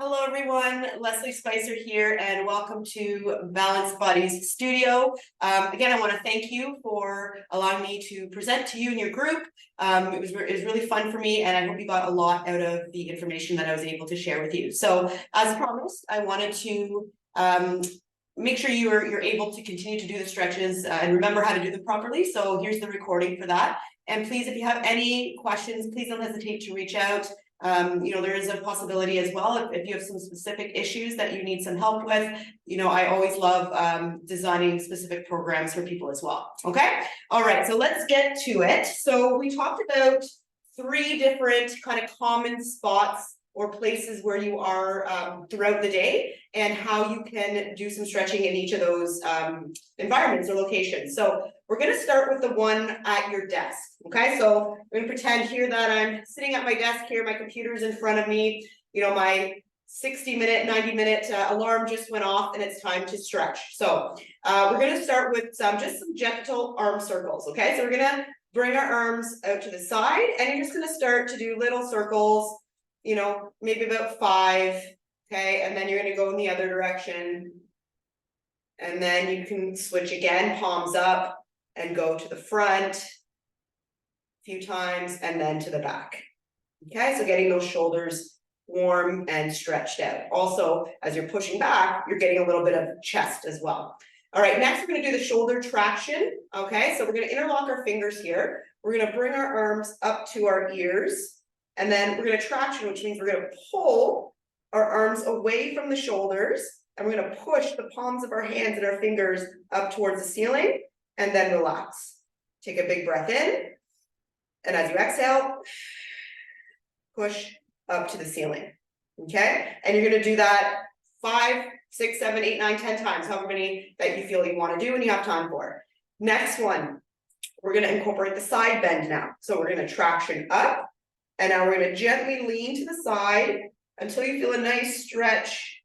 Hello, everyone. Leslie Spicer here, and welcome to Balanced Bodies Studio. Again, I want to thank you for allowing me to present to you and your group. It was really fun for me, and I hope you got a lot out of the information that I was able to share with you. So, as promised, I wanted to make sure you're able to continue to do the stretches and remember how to do them properly. So here's the recording for that. And please, if you have any questions, please don't hesitate to reach out. There is a possibility as well if you have some specific issues that you need some help with. I always love designing specific programs for people as well. Okay. All right. So let's get to it. So we talked about 3 different kind of common spots or places where you are throughout the day and how you can do some stretching in each of those environments or locations. So we're going to start with the one at your desk. Okay, so I'm going to pretend here that I'm sitting at my desk here, my computer's in front of me, my 60-minute, 90-minute alarm just went off and it's time to stretch. So we're going to start with just some gentle arm circles. Okay, so we're going to bring our arms out to the side and you're just going to start to do little circles, maybe about 5. Okay, and then you're going to go in the other direction. And then you can switch again, palms up and go to the front a few times and then to the back. Okay, so getting those shoulders warm and stretched out. Also, as you're pushing back, you're getting a little bit of chest as well. All right, next we're going to do the shoulder traction. Okay, so we're going to interlock our fingers here. We're going to bring our arms up to our ears. And then we're going to traction, which means we're going to pull our arms away from the shoulders. And we're going to push the palms of our hands and our fingers up towards the ceiling. And then relax. Take a big breath in. And as you exhale, push up to the ceiling. Okay? And you're going to do that 5, 6, 7, 8, 9, 10 times, however many that you feel you want to do and you have time for. Next one, we're going to incorporate the side bend now. So we're going to traction up. And now we're going to gently lean to the side until you feel a nice stretch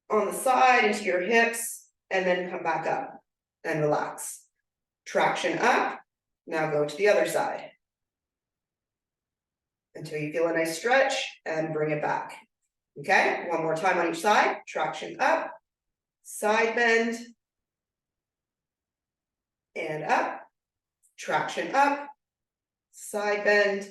on the side into your hips. And then come back up and relax. Traction up. Now go to the other side until you feel a nice stretch and bring it back. Okay, one more time on each side. Traction up, side bend, and up. Traction up, side bend,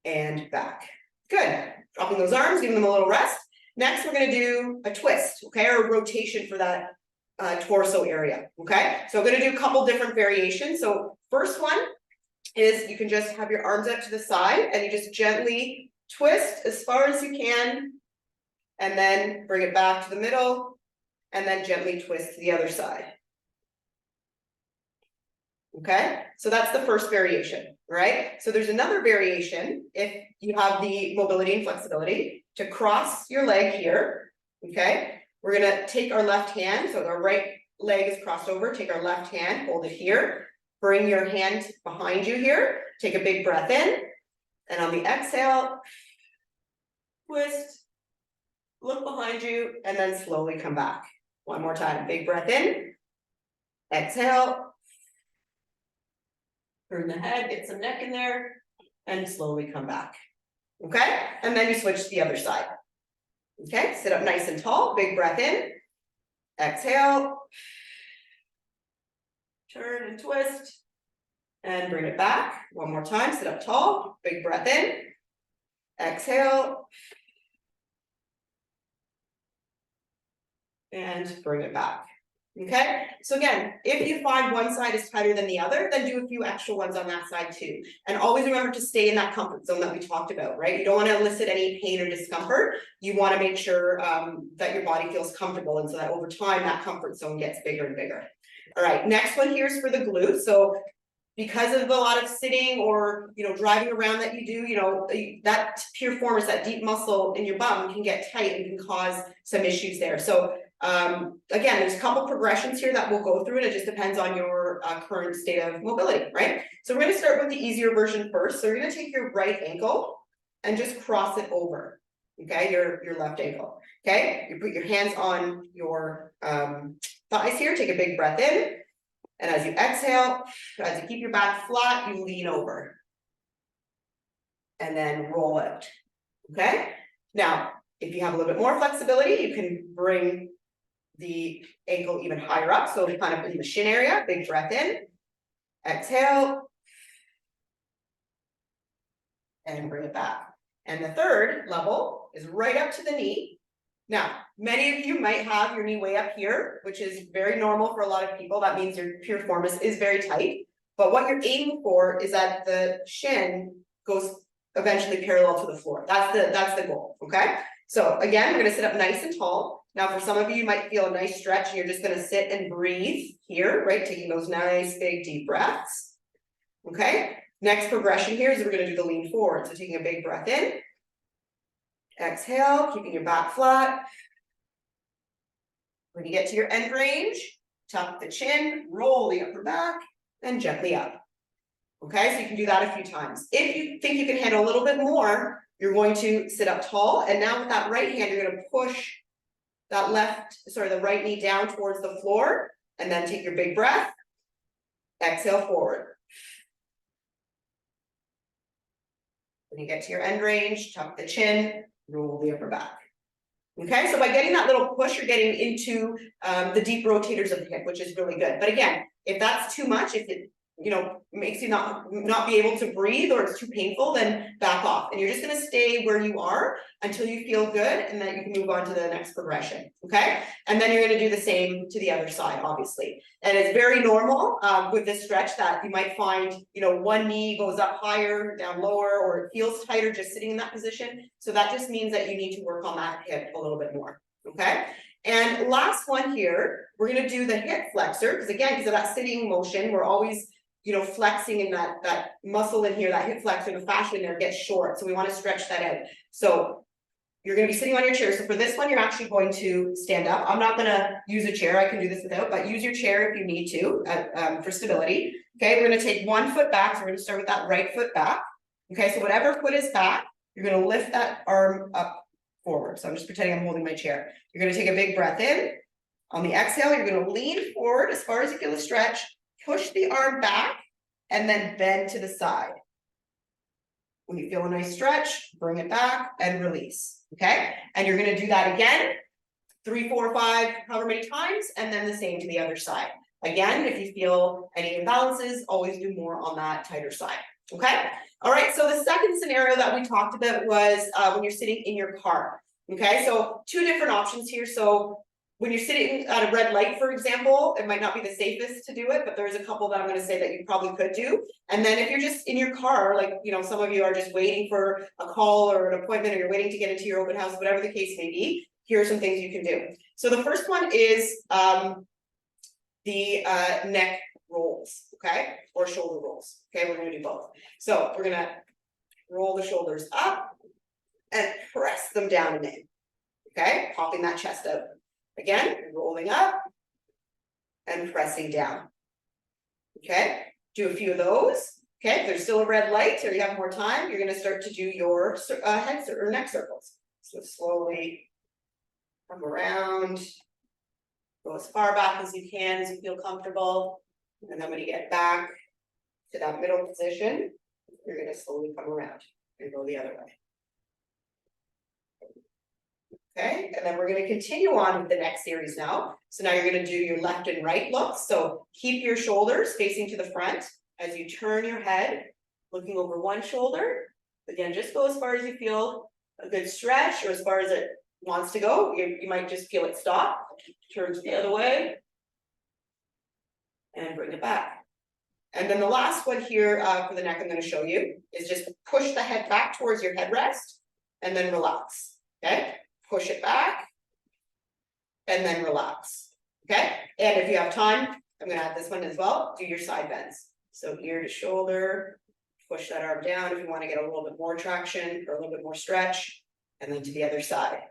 and back. Good. Dropping those arms, giving them a little rest. Next, we're going to do a twist, okay, or a rotation for that torso area. Okay, so I'm going to do a couple different variations. So first one is you can just have your arms up to the side and you just gently twist as far as you can and then bring it back to the middle and then gently twist to the other side. Okay, so that's the first variation, right? So there's another variation if you have the mobility and flexibility to cross your leg here. Okay, we're going to take our left hand, so our right leg is crossed over, take our left hand, hold it here, bring your hand behind you here, take a big breath in, and on the exhale, twist, look behind you, and then slowly come back. One more time, big breath in, exhale, turn the head, get some neck in there, and slowly come back. Okay, and then you switch to the other side. Okay, sit up nice and tall, big breath in, exhale, turn and twist, and bring it back. One more time, sit up tall, big breath in, exhale, and bring it back. Okay, so again, if you find one side is tighter than the other, then do a few extra ones on that side too. And always remember to stay in that comfort zone that we talked about, right? You don't want to elicit any pain or discomfort. You want to make sure that your body feels comfortable, and so that over time that comfort zone gets bigger and bigger. All right, next one here is for the glutes. So because of a lot of sitting or driving around that you do, that piriformis, that deep muscle in your bum can get tight and can cause some issues there. So again, there's a couple progressions here that we'll go through, and it just depends on your current state of mobility, right? So we're going to start with the easier version first. So you're going to take your right ankle and just cross it over, okay, your left ankle. Okay, you put your hands on your thighs here, take a big breath in, and as you exhale, as you keep your back flat, you lean over and then roll out. Okay, now, if you have a little bit more flexibility, you can bring the ankle even higher up, so kind of in the shin area. Big breath in, exhale, and bring it back. And the third level is right up to the knee. Now, many of you might have your knee way up here, which is very normal for a lot of people. That means your piriformis is very tight. But what you're aiming for is that the shin goes eventually parallel to the floor. That's the goal, okay? So again, we're gonna sit up nice and tall. Now, for some of you, you might feel a nice stretch and you're just gonna sit and breathe here, right? Taking those nice, big, deep breaths, okay? Next progression here is we're gonna do the lean forward. So taking a big breath in, exhale, keeping your back flat. When you get to your end range, tuck the chin, roll the upper back, and gently up. Okay, so you can do that a few times. If you think you can handle a little bit more, you're going to sit up tall, and now with that right hand, you're gonna push that the right knee down towards the floor, and then take your big breath, exhale forward. When you get to your end range, tuck the chin, roll the upper back. Okay, so by getting that little push, you're getting into the deep rotators of the hip, which is really good. But again, if that's too much, if it makes you not be able to breathe or it's too painful, then back off. And you're just gonna stay where you are until you feel good, and then you can move on to the next progression, okay? And then you're gonna do the same to the other side, obviously. And it's very normal with this stretch that you might find, one knee goes up higher, down lower, or it feels tighter just sitting in that position. So that just means that you need to work on that hip a little bit more, okay? And last one here, we're gonna do the hip flexor, because again, because of that sitting motion, we're always flexing in that muscle in here, that hip flexor, the fascia in there gets short. So we want to stretch that out. So you're going to be sitting on your chair. So for this one, you're actually going to stand up. I'm not going to use a chair. I can do this without, but use your chair if you need to for stability. Okay, we're going to take 1 foot back. So we're going to start with that right foot back. Okay, so whatever foot is back, you're going to lift that arm up forward. So I'm just pretending I'm holding my chair. You're going to take a big breath in. On the exhale, you're going to lean forward as far as you feel the stretch. Push the arm back and then bend to the side. When you feel a nice stretch, bring it back and release, okay? And you're gonna do that again, 3, 4, 5, however many times, and then the same to the other side. Again, if you feel any imbalances, always do more on that tighter side, okay? All right, so the second scenario that we talked about was when you're sitting in your car, okay? So 2 different options here. So when you're sitting at a red light, for example, it might not be the safest to do it, but there's a couple that I'm going to say that you probably could do. And then if you're just in your car, like, some of you are just waiting for a call or an appointment, or you're waiting to get into your open house, whatever the case may be, here are some things you can do. So the first one is the neck rolls, okay? Or shoulder rolls, okay? We're going to do both. So we're going to roll the shoulders up and press them down and in, okay? Popping that chest out. Again, rolling up and pressing down. Okay, do a few of those. Okay, if there's still a red light or you have more time, you're going to start to do your head or neck circles. So slowly come around, go as far back as you can as you feel comfortable. And then when you get back to that middle position, you're going to slowly come around and go the other way. Okay, and then we're going to continue on with the next series now. So now you're going to do your left and right looks. So keep your shoulders facing to the front as you turn your head, looking over one shoulder. Again, just go as far as you feel a good stretch, or as far as it wants to go. You might just feel it stop. Turn to the other way and bring it back. And then the last one here for the neck I'm going to show you is just push the head back towards your headrest and then relax. Okay. Push it back and then relax, okay? And if you have time, I'm gonna add this one as well, do your side bends. So ear to shoulder, push that arm down if you wanna get a little bit more traction or a little bit more stretch, and then to the other side.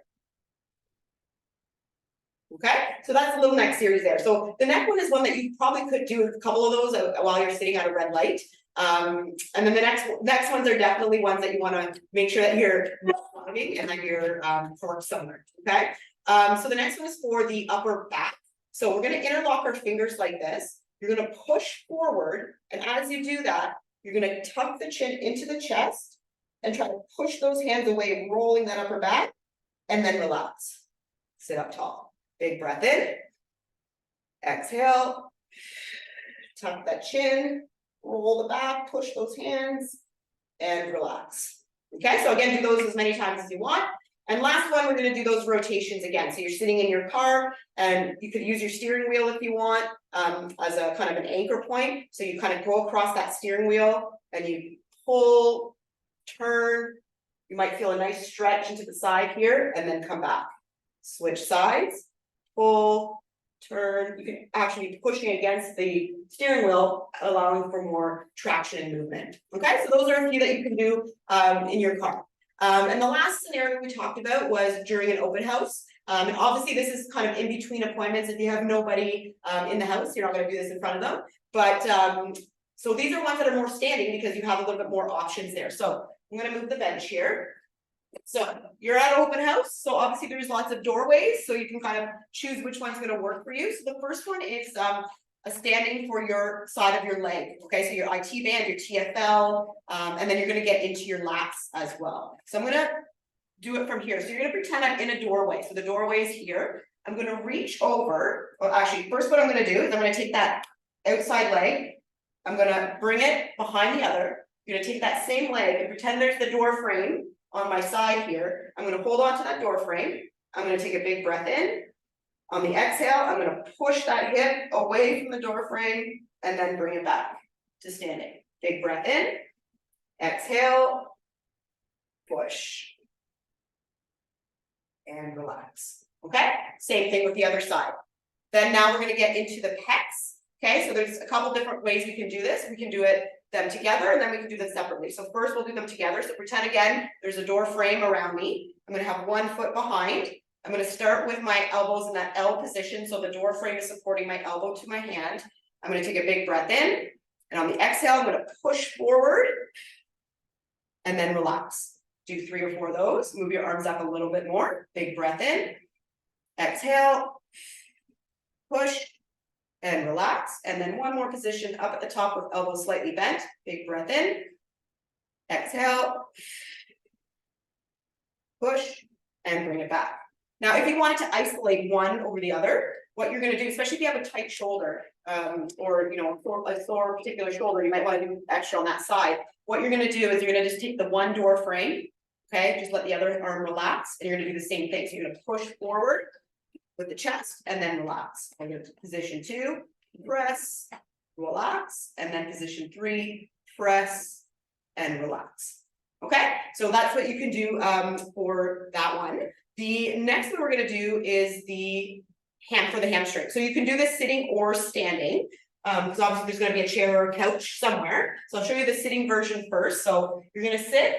Okay, so that's a little neck series there. So the neck one is one that you probably could do a couple of those while you're sitting at a red light. And then the next ones are definitely ones that you want to make sure that you're and that you're torqued somewhere. Okay. So the next one is for the upper back. So we're going to interlock our fingers like this. You're going to push forward, and as you do that, you're going to tuck the chin into the chest and try to push those hands away, rolling that upper back, and then relax. Sit up tall. Big breath in. Exhale. Tuck that chin, roll the back, push those hands, and relax. Okay, so again, do those as many times as you want. And last one, we're going to do those rotations again. So you're sitting in your car, and you could use your steering wheel if you want, as a kind of an anchor point. So you kind of go across that steering wheel and you pull, turn. You might feel a nice stretch into the side here, and then come back. Switch sides, pull, turn. You can actually be pushing against the steering wheel, allowing for more traction and movement. Okay, so those are a few that you can do in your car. And the last scenario we talked about was during an open house. And obviously this is kind of in between appointments. If you have nobody in the house, you're not going to do this in front of them. But so these are ones that are more standing because you have a little bit more options there. So I'm going to move the bench here. So you're at an open house, so obviously there's lots of doorways, so you can kind of choose which one's going to work for you. So the first one is a standing for your side of your leg. Okay, so your IT band, your TFL, and then you're going to get into your lats as well. So I'm going to do it from here. So you're going to pretend I'm in a doorway. So the doorway is here. I'm going to reach over. Well, actually, first what I'm going to do is I'm going to take that outside leg. I'm going to bring it behind the other. I'm going to take that same leg and pretend there's the door frame on my side here. I'm going to hold on to that door frame. I'm going to take a big breath in. On the exhale, I'm going to push that hip away from the door frame and then bring it back to standing. Big breath in. Exhale. Push. And relax. Okay? Same thing with the other side. Then now we're going to get into the pecs. Okay, so there's a couple different ways we can do this. We can do them together, and then we can do them separately. So first we'll do them together. So pretend again, there's a door frame around me. I'm going to have 1 foot behind. I'm going to start with my elbows in that L position. So the door frame is supporting my elbow to my hand. I'm going to take a big breath in. And on the exhale, I'm going to push forward and then relax. Do 3 or 4 of those. Move your arms up a little bit more. Big breath in. Exhale. Push. And relax. And then 1 more position up at the top with elbows slightly bent. Big breath in. Exhale. Push. And bring it back. Now, if you wanted to isolate one over the other, what you're going to do, especially if you have a tight shoulder, or a sore particular shoulder, you might want to do extra on that side. What you're going to do is you're going to just take the 1 door frame, okay, just let the other arm relax, and you're going to do the same thing. So you're going to push forward with the chest and then relax. I'm going to position 2, press, relax, and then position 3, press, and relax. Okay, so that's what you can do for that one. The next one we're going to do is the hamstring. So you can do this sitting or standing, because obviously there's going to be a chair or a couch somewhere. So I'll show you the sitting version first. So you're going to sit,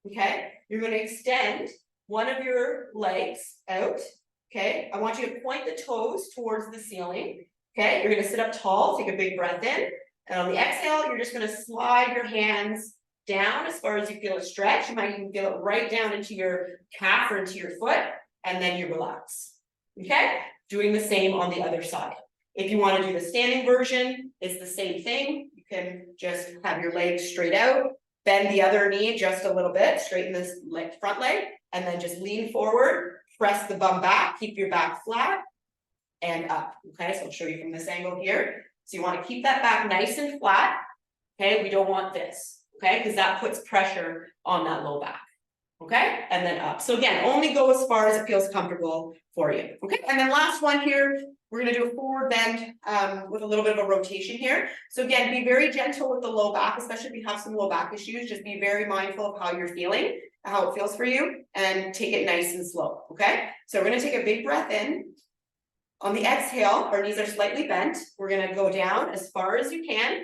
okay? You're going to extend one of your legs out, okay? I want you to point the toes towards the ceiling, okay? You're going to sit up tall, take a big breath in, and on the exhale, you're just going to slide your hands down as far as you feel a stretch. You might even feel it right down into your calf or into your foot, and then you relax. Okay? Doing the same on the other side. If you want to do the standing version, it's the same thing. You can just have your legs straight out, bend the other knee just a little bit, straighten this front leg, and then just lean forward, press the bum back, keep your back flat, and up. Okay, so I'll show you from this angle here. So you want to keep that back nice and flat. Okay, we don't want this. Okay, because that puts pressure on that low back. Okay, and then up. So again, only go as far as it feels comfortable for you. Okay, and then last one here, we're going to do a forward bend with a little bit of a rotation here. So again, be very gentle with the low back, especially if you have some low back issues. Just be very mindful of how you're feeling, how it feels for you, and take it nice and slow. Okay, so we're going to take a big breath in. On the exhale, our knees are slightly bent. We're going to go down as far as you can.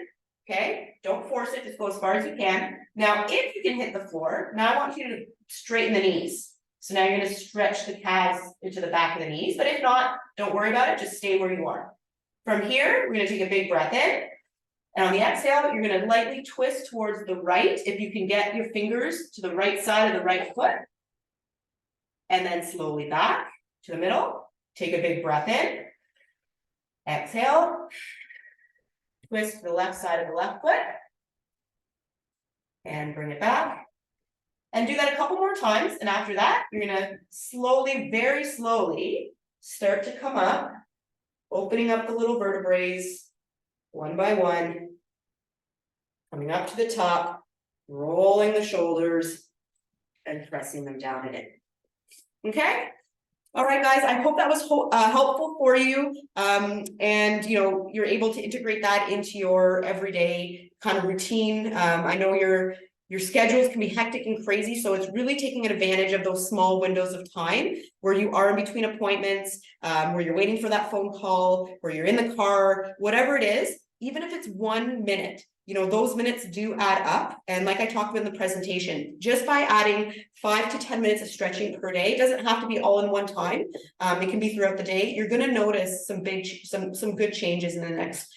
Okay, don't force it, just go as far as you can. Now, if you can hit the floor, now I want you to straighten the knees. So now you're going to stretch the calves into the back of the knees, but if not, don't worry about it, just stay where you are. From here, we're going to take a big breath in. And on the exhale, you're going to lightly twist towards the right, if you can get your fingers to the right side of the right foot. And then slowly back to the middle. Take a big breath in. Exhale. Twist to the left side of the left foot. And bring it back. And do that a couple more times, and after that, you're gonna slowly, very slowly, start to come up, opening up the little vertebrae, one by one. Coming up to the top, rolling the shoulders, and pressing them down in it. Okay? All right, guys, I hope that was helpful for you. And you're able to integrate that into your everyday kind of routine. I know your schedules can be hectic and crazy, so it's really taking advantage of those small windows of time where you are in between appointments, where you're waiting for that phone call, where you're in the car, whatever it is, even if it's 1 minute. Those minutes do add up. And like I talked about in the presentation, just by adding 5 to 10 minutes of stretching per day, it doesn't have to be all in one time. It can be throughout the day. You're going to notice some good changes in the next,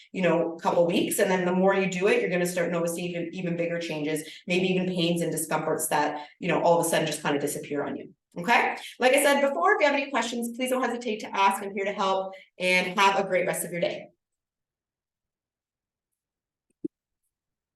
couple weeks. And then the more you do it, you're going to start noticing even bigger changes, maybe even pains and discomforts that, all of a sudden just kind of disappear on you. Okay. Like I said before, if you have any questions, please don't hesitate to ask. I'm here to help, and have a great rest of your day.